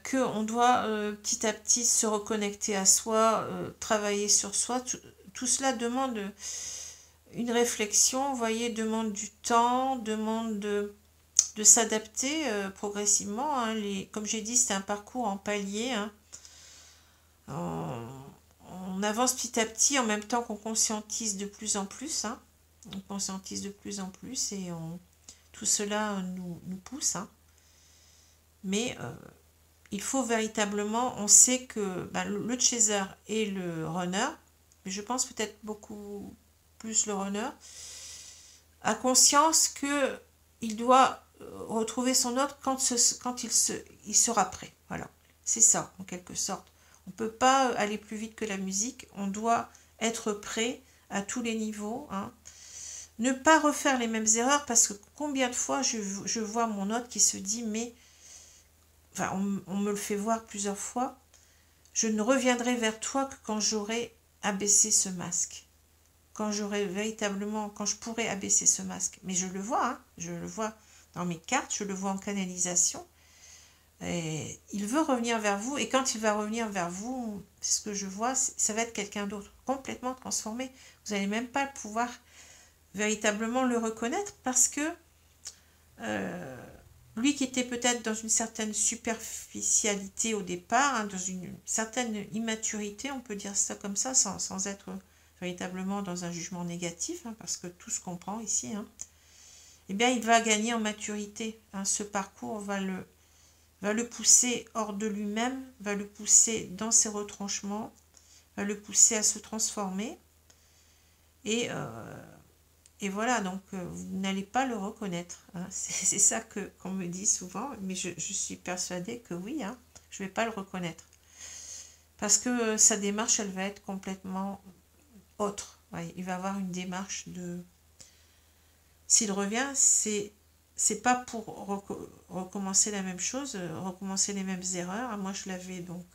Qu'on doit petit à petit se reconnecter à soi, travailler sur soi. Tout cela demande une réflexion, vous voyez, demande du temps, demande de s'adapter progressivement, hein. Comme j'ai dit, c'est un parcours en palier, hein. On avance petit à petit en même temps qu'on conscientise de plus en plus, hein. On conscientise de plus en plus et tout cela nous pousse, hein. Mais il faut véritablement, on sait que ben, le chaser et le runner, mais je pense peut-être beaucoup plus le runner, a conscience que il doit retrouver son autre quand il sera prêt. Voilà, c'est ça en quelque sorte. On ne peut pas aller plus vite que la musique, on doit être prêt à tous les niveaux, hein. Ne pas refaire les mêmes erreurs, parce que combien de fois je vois mon autre qui se dit mais enfin, on me le fait voir plusieurs fois, je ne reviendrai vers toi que quand j'aurai abaissé ce masque. Quand j'aurai véritablement, quand je pourrai abaisser ce masque. Mais je le vois, hein, je le vois dans mes cartes, je le vois en canalisation. Et il veut revenir vers vous, et quand il va revenir vers vous, ce que je vois, ça va être quelqu'un d'autre, complètement transformé. Vous n'allez même pas pouvoir véritablement le reconnaître, parce que lui qui était peut-être dans une certaine superficialité au départ, hein, dans une certaine immaturité, on peut dire ça comme ça, sans être véritablement dans un jugement négatif, hein, parce que tout se comprend ici, hein, eh bien il va gagner en maturité. Hein, ce parcours va le pousser hors de lui-même, va le pousser dans ses retranchements, va le pousser à se transformer. Et voilà, donc vous n'allez pas le reconnaître. Hein. C'est ça qu'on me dit souvent, mais je suis persuadée que oui, hein, je ne vais pas le reconnaître. Parce que sa démarche, elle va être complètement autre. Ouais, il va avoir une démarche de... S'il revient, c'est pas pour recommencer la même chose, recommencer les mêmes erreurs. Moi, je l'avais donc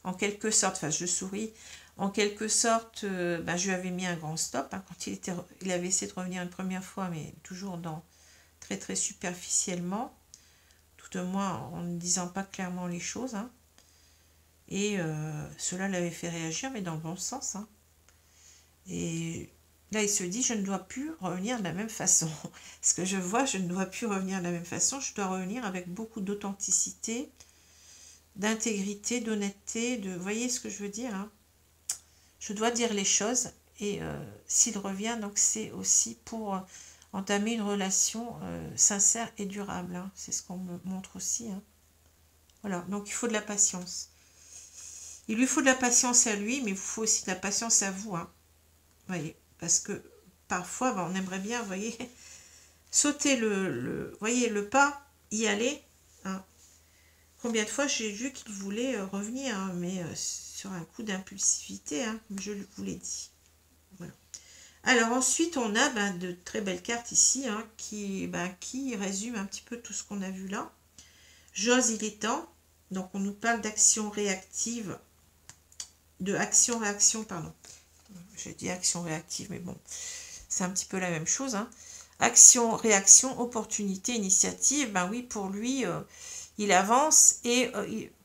en quelque sorte, enfin, je souris, en quelque sorte, je lui avais mis un grand stop, hein, quand il avait essayé de revenir une première fois, mais toujours très très superficiellement, tout au moins en ne disant pas clairement les choses. Hein. Et cela l'avait fait réagir, mais dans le bon sens. Hein. Et là, il se dit, je ne dois plus revenir de la même façon. Ce que je vois, je ne dois plus revenir de la même façon. Je dois revenir avec beaucoup d'authenticité, d'intégrité, d'honnêteté. Vous voyez ce que je veux dire, hein. Je dois dire les choses. Et s'il revient, donc c'est aussi pour entamer une relation sincère et durable. Hein. C'est ce qu'on me montre aussi. Hein. Voilà, donc il faut de la patience. Il lui faut de la patience à lui, mais il vous faut aussi de la patience à vous. Hein. Voyez, parce que parfois, on aimerait bien, voyez, sauter voyez, le pas, y aller. Hein. Combien de fois j'ai vu qu'il voulait revenir, hein, mais sur un coup d'impulsivité, hein, comme je vous l'ai dit. Voilà. Alors ensuite, on a de très belles cartes ici, hein, qui résument un petit peu tout ce qu'on a vu là. J'ose, il est temps. Donc on nous parle d'action réactive, de action-réaction, pardon. J'ai dit action réactive, mais bon, c'est un petit peu la même chose. Hein. Action, réaction, opportunité, initiative. Ben oui, pour lui, il avance. Et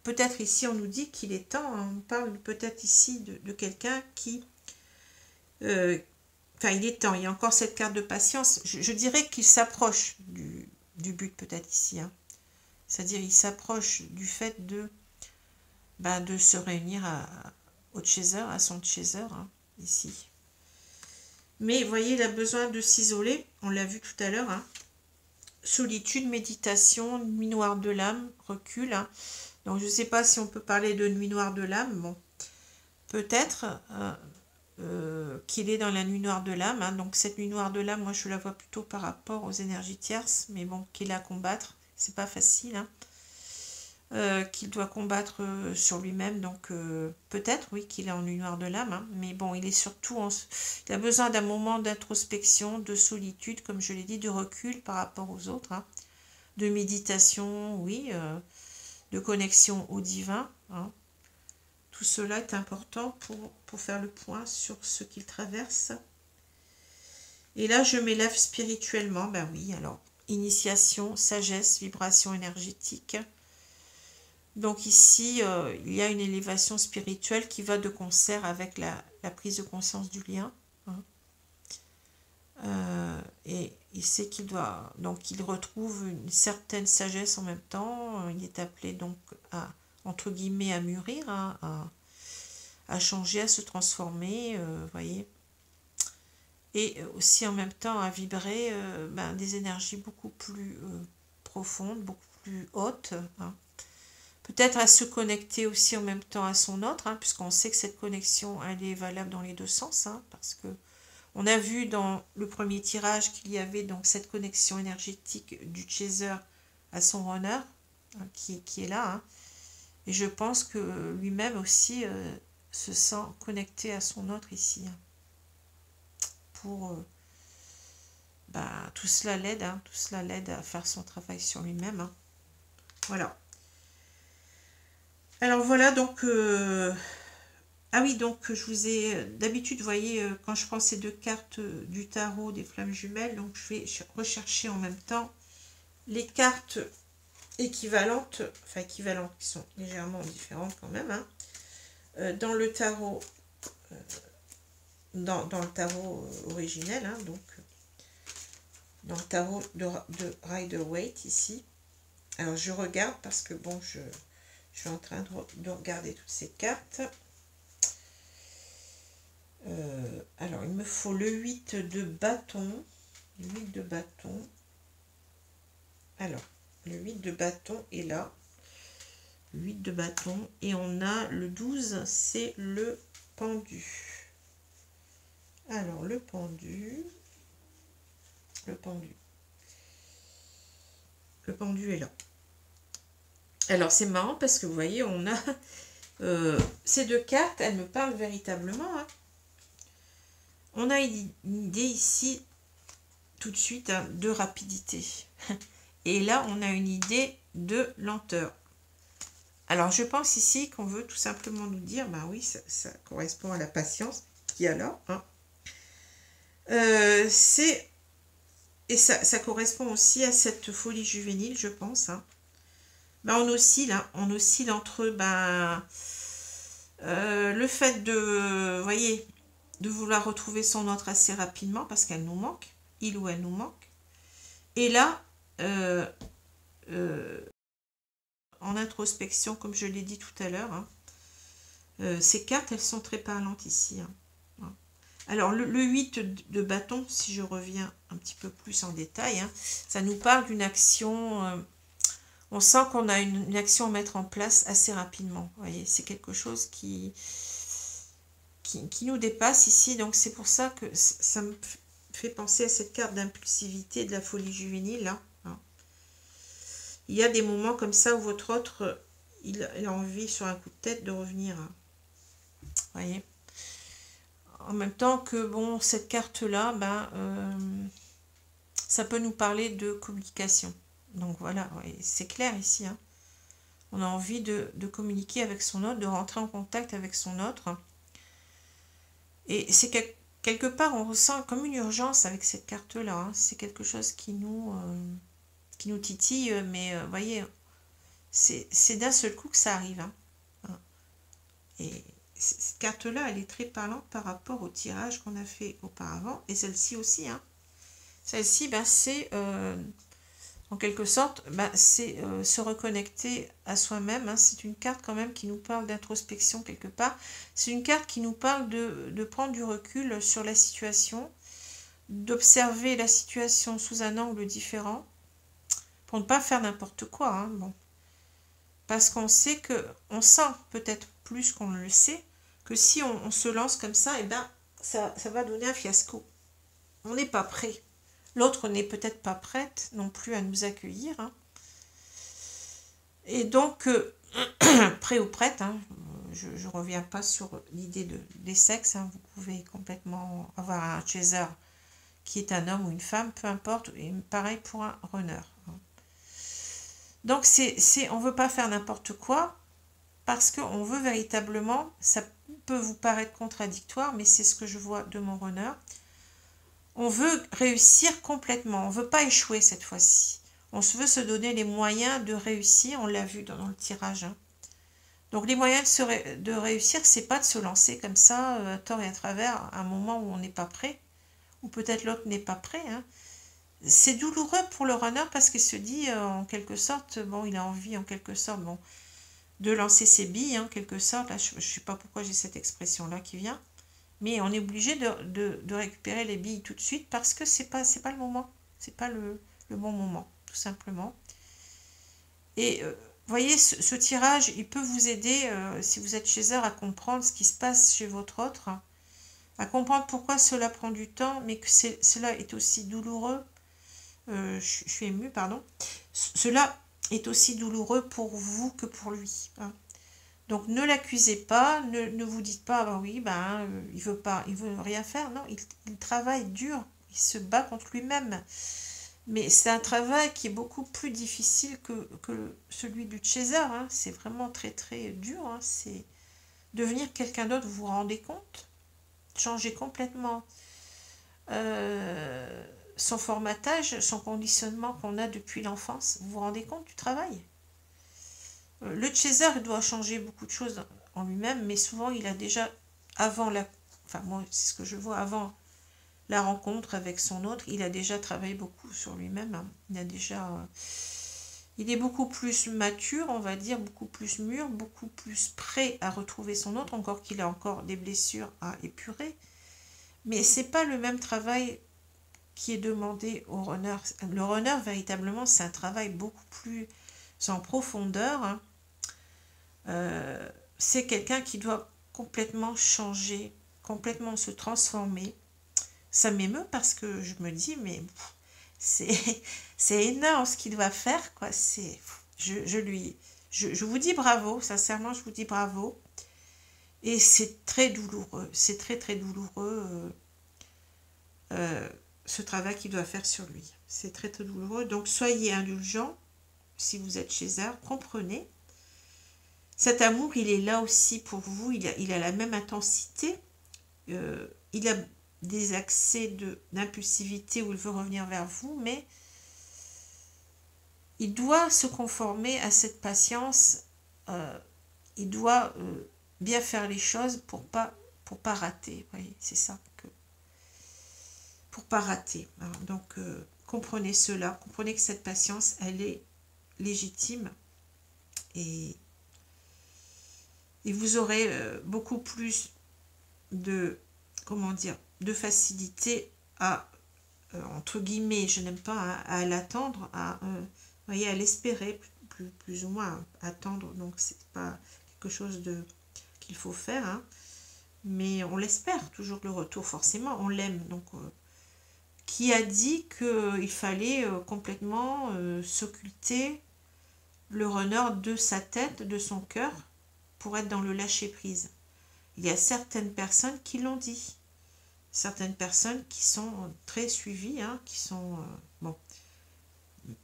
peut-être ici, on nous dit qu'il est temps. Hein, on parle peut-être ici de quelqu'un qui... Enfin, il est temps. Il y a encore cette carte de patience. Je dirais qu'il s'approche du but peut-être ici. Hein. C'est-à-dire, il s'approche du fait de se réunir au chaser, à son chaser, hein, ici. Mais vous voyez, il a besoin de s'isoler, on l'a vu tout à l'heure. Hein. Solitude, méditation, nuit noire de l'âme, recul. Hein. Donc je ne sais pas si on peut parler de nuit noire de l'âme. Bon, peut-être qu'il est dans la nuit noire de l'âme. Hein. Donc cette nuit noire de l'âme, moi je la vois plutôt par rapport aux énergies tierces, mais bon, qu'il a à combattre, c'est pas facile. Hein. Qu'il doit combattre sur lui-même, donc peut-être oui qu'il est en nuit noire de l'âme, hein, mais bon, il est surtout il a besoin d'un moment d'introspection, de solitude, comme je l'ai dit, de recul par rapport aux autres, hein, de méditation, oui, de connexion au divin, hein. Tout cela est important pour faire le point sur ce qu'il traverse. Et là, je m'élève spirituellement, ben oui, alors, initiation, sagesse, vibration énergétique. Donc ici, il y a une élévation spirituelle qui va de concert avec la prise de conscience du lien. Hein. Et il sait qu'il doit... Donc il retrouve une certaine sagesse en même temps. Il est appelé donc à, entre guillemets, à mûrir, hein, à changer, à se transformer, voyez. Et aussi en même temps à vibrer des énergies beaucoup plus profondes, beaucoup plus hautes, hein. Peut-être à se connecter aussi en même temps à son autre, hein, puisqu'on sait que cette connexion, elle est valable dans les deux sens, hein, parce que on a vu dans le premier tirage qu'il y avait donc cette connexion énergétique du chaser à son runner, hein, qui est là, hein, et je pense que lui-même aussi se sent connecté à son autre ici, hein, pour tout cela l'aide, hein, tout cela l'aide à faire son travail sur lui-même, hein. Voilà. Alors voilà, donc... ah oui, donc je vous ai... D'habitude, vous voyez, quand je prends ces deux cartes du tarot des flammes jumelles, donc je vais rechercher en même temps les cartes équivalentes, enfin équivalentes, qui sont légèrement différentes quand même, hein, dans le tarot... dans le tarot originel, hein, donc dans le tarot de Rider-Waite ici. Alors je regarde parce que bon, je suis en train de regarder toutes ces cartes. Alors il me faut le 8 de bâton. Le 8 de bâton. Alors, le 8 de bâton est là. Le 8 de bâton. Et on a le 12, c'est le pendu. Alors, le pendu. Le pendu. Le pendu est là. Alors, c'est marrant parce que vous voyez, on a ces deux cartes, elles me parlent véritablement. Hein. On a une idée ici, tout de suite, hein, de rapidité. Et là, on a une idée de lenteur. Alors, je pense ici qu'on veut tout simplement nous dire, ben oui, ça correspond à la patience qu'il y a là. Hein. Et ça correspond aussi à cette folie juvénile, je pense. Hein. Ben, on oscille entre le fait de, voyez, de vouloir retrouver son autre assez rapidement parce qu'elle nous manque, il ou elle nous manque. Et là, en introspection, comme je l'ai dit tout à l'heure, hein, ces cartes, elles sont très parlantes ici. Hein. Alors, le 8 de bâton, si je reviens un petit peu plus en détail, hein, ça nous parle d'une action... on sent qu'on a une action à mettre en place assez rapidement. Vous voyez, c'est quelque chose qui nous dépasse ici. Donc, c'est pour ça que ça me fait penser à cette carte d'impulsivité, de la folie juvénile. Là, hein. Il y a des moments comme ça où votre autre, il a envie sur un coup de tête de revenir. Hein. Vous voyez. En même temps que, bon, cette carte-là, ça peut nous parler de communication. Donc voilà, c'est clair ici. Hein. On a envie de communiquer avec son autre, de rentrer en contact avec son autre. Et c'est quelque part, on ressent comme une urgence avec cette carte-là. Hein. C'est quelque chose qui nous titille, mais vous voyez, c'est d'un seul coup que ça arrive. Hein. Et cette carte-là, elle est très parlante par rapport au tirage qu'on a fait auparavant. Et celle-ci aussi. Hein. Celle-ci, c'est... en quelque sorte, c'est se reconnecter à soi-même. Hein. C'est une carte quand même qui nous parle d'introspection quelque part. C'est une carte qui nous parle de prendre du recul sur la situation, d'observer la situation sous un angle différent, pour ne pas faire n'importe quoi. Hein. Bon. Parce qu'on sait que, on sent peut-être plus qu'on le sait, que si on se lance comme ça, ça va donner un fiasco. On n'est pas prêt. L'autre n'est peut-être pas prête non plus à nous accueillir. Hein. Et donc, prêt ou prête, hein, je ne reviens pas sur l'idée des sexes. Hein, vous pouvez complètement avoir un chaser qui est un homme ou une femme, peu importe. Et pareil pour un runner. Hein. Donc, on ne veut pas faire n'importe quoi parce qu'on veut véritablement, ça peut vous paraître contradictoire, mais c'est ce que je vois de mon runner. On veut réussir complètement. On ne veut pas échouer cette fois-ci. On veut se donner les moyens de réussir. On l'a vu dans le tirage. Hein. Donc, les moyens de réussir, c'est pas de se lancer comme ça, à tort et à travers, à un moment où on n'est pas prêt. Ou peut-être l'autre n'est pas prêt. Hein. C'est douloureux pour le runner parce qu'il se dit, en quelque sorte, bon, il a envie, en quelque sorte, bon, de lancer ses billes, en quelque sorte. Là, je ne sais pas pourquoi j'ai cette expression-là qui vient. Mais on est obligé de récupérer les billes tout de suite parce que c'est pas le moment. C'est pas le bon moment, tout simplement. Et vous voyez, ce tirage, il peut vous aider, si vous êtes chaser, à comprendre ce qui se passe chez votre autre, à comprendre pourquoi cela prend du temps, mais que cela est aussi douloureux. Je suis émue, pardon. Cela est aussi douloureux pour vous que pour lui. Hein. Donc, ne l'accusez pas, ne vous dites pas, oui, il veut rien faire. Non, il travaille dur, il se bat contre lui-même. Mais c'est un travail qui est beaucoup plus difficile que celui du chaser, hein. C'est vraiment très très dur, hein. C'est devenir quelqu'un d'autre, vous vous rendez compte? Changer complètement son formatage, son conditionnement qu'on a depuis l'enfance. Vous vous rendez compte du travail? Le chaser il doit changer beaucoup de choses en lui-même, mais souvent il a déjà, avant la... Enfin moi, c'est ce que je vois, avant la rencontre avec son autre, il a déjà travaillé beaucoup sur lui-même, hein. Il a déjà... il est beaucoup plus mature, on va dire, beaucoup plus mûr, beaucoup plus prêt à retrouver son autre, encore qu'il a encore des blessures à épurer. Mais c'est pas le même travail qui est demandé au runner. Le runner, véritablement, c'est un travail beaucoup plus en profondeur, hein. C'est quelqu'un qui doit complètement changer, complètement se transformer. Ça m'émeut parce que je me dis, mais c'est énorme ce qu'il doit faire, quoi. Je vous dis bravo, sincèrement, je vous dis bravo. Et c'est très douloureux, c'est très très douloureux ce travail qu'il doit faire sur lui. C'est très très douloureux. Donc soyez indulgents si vous êtes chez eux, comprenez. Cet amour, il est là aussi pour vous, il a la même intensité. Il a des accès d'impulsivité où il veut revenir vers vous, mais il doit se conformer à cette patience. Il doit bien faire les choses pour pas rater. Vous voyez, c'est ça que... Pour pas rater. Hein. Donc, comprenez cela. Comprenez que cette patience, elle est légitime. Et vous aurez beaucoup plus de... Comment dire, de facilité à, entre guillemets, je n'aime pas, hein, à l'attendre, voyez, à l'espérer, plus ou moins, attendre, donc c'est pas quelque chose qu'il faut faire, hein, mais on l'espère, toujours le retour, forcément, on l'aime, donc qui a dit qu'il fallait complètement s'occulter le runner de sa tête, de son cœur, pour être dans le lâcher-prise? Il y a certaines personnes qui l'ont dit. Certaines personnes qui sont très suivies, hein, qui sont bon,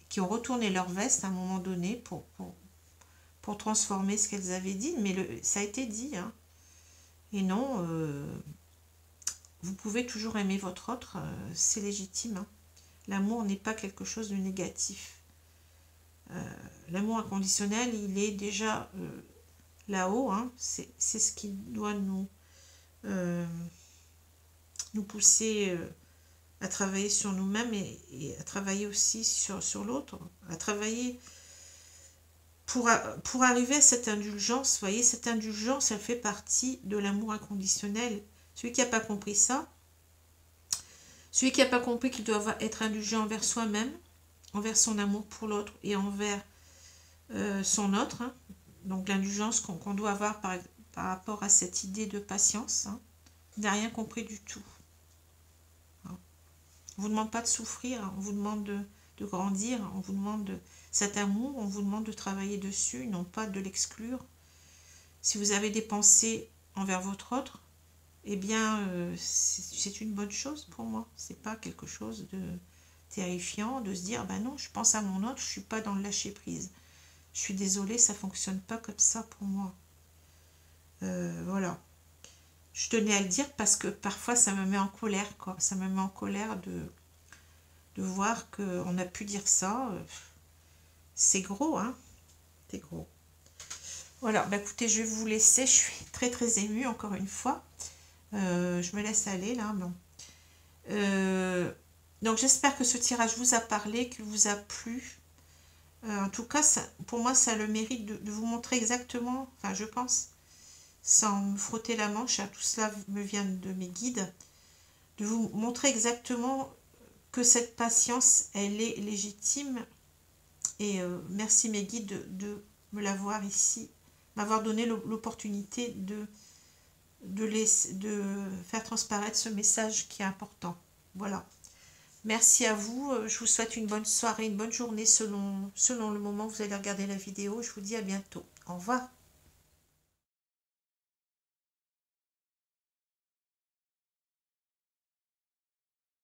qui ont retourné leur veste à un moment donné pour transformer ce qu'elles avaient dit, mais ça a été dit, hein. Et non, vous pouvez toujours aimer votre autre, c'est légitime, hein. L'amour n'est pas quelque chose de négatif. L'amour inconditionnel, il est déjà là-haut, hein. C'est ce qui doit nous pousser à travailler sur nous-mêmes et à travailler aussi sur l'autre, à travailler pour arriver à cette indulgence. Vous voyez, cette indulgence, elle fait partie de l'amour inconditionnel. Celui qui n'a pas compris ça, celui qui n'a pas compris qu'il doit être indulgent envers soi-même, envers son amour pour l'autre et envers son autre, hein. Donc l'indulgence qu'on doit avoir par rapport à cette idée de patience, hein, n'a rien compris du tout. On ne vous demande pas de souffrir, on vous demande de grandir, on vous demande cet amour, on vous demande de travailler dessus, non pas de l'exclure. Si vous avez des pensées envers votre autre, eh bien, c'est une bonne chose pour moi. C'est pas quelque chose de terrifiant de se dire, ben non, je pense à mon autre, je ne suis pas dans le lâcher-prise. Je suis désolée, ça ne fonctionne pas comme ça pour moi. Voilà. Je tenais à le dire parce que parfois ça me met en colère, quoi. Ça me met en colère de voir qu'on a pu dire ça. C'est gros, hein. C'est gros. Voilà, bah écoutez, je vais vous laisser. Je suis très très émue, encore une fois. Je me laisse aller, là. Bon. Donc j'espère que ce tirage vous a parlé, qu'il vous a plu. En tout cas, pour moi, ça a le mérite de vous montrer exactement, enfin je pense, sans me frotter la manche, tout cela me vient de mes guides, de vous montrer exactement que cette patience, elle est légitime. Et merci mes guides de me l'avoir ici, m'avoir donné l'opportunité de faire transparaître ce message qui est important. Voilà. Merci à vous. Je vous souhaite une bonne soirée, une bonne journée selon le moment où vous allez regarder la vidéo. Je vous dis à bientôt. Au revoir.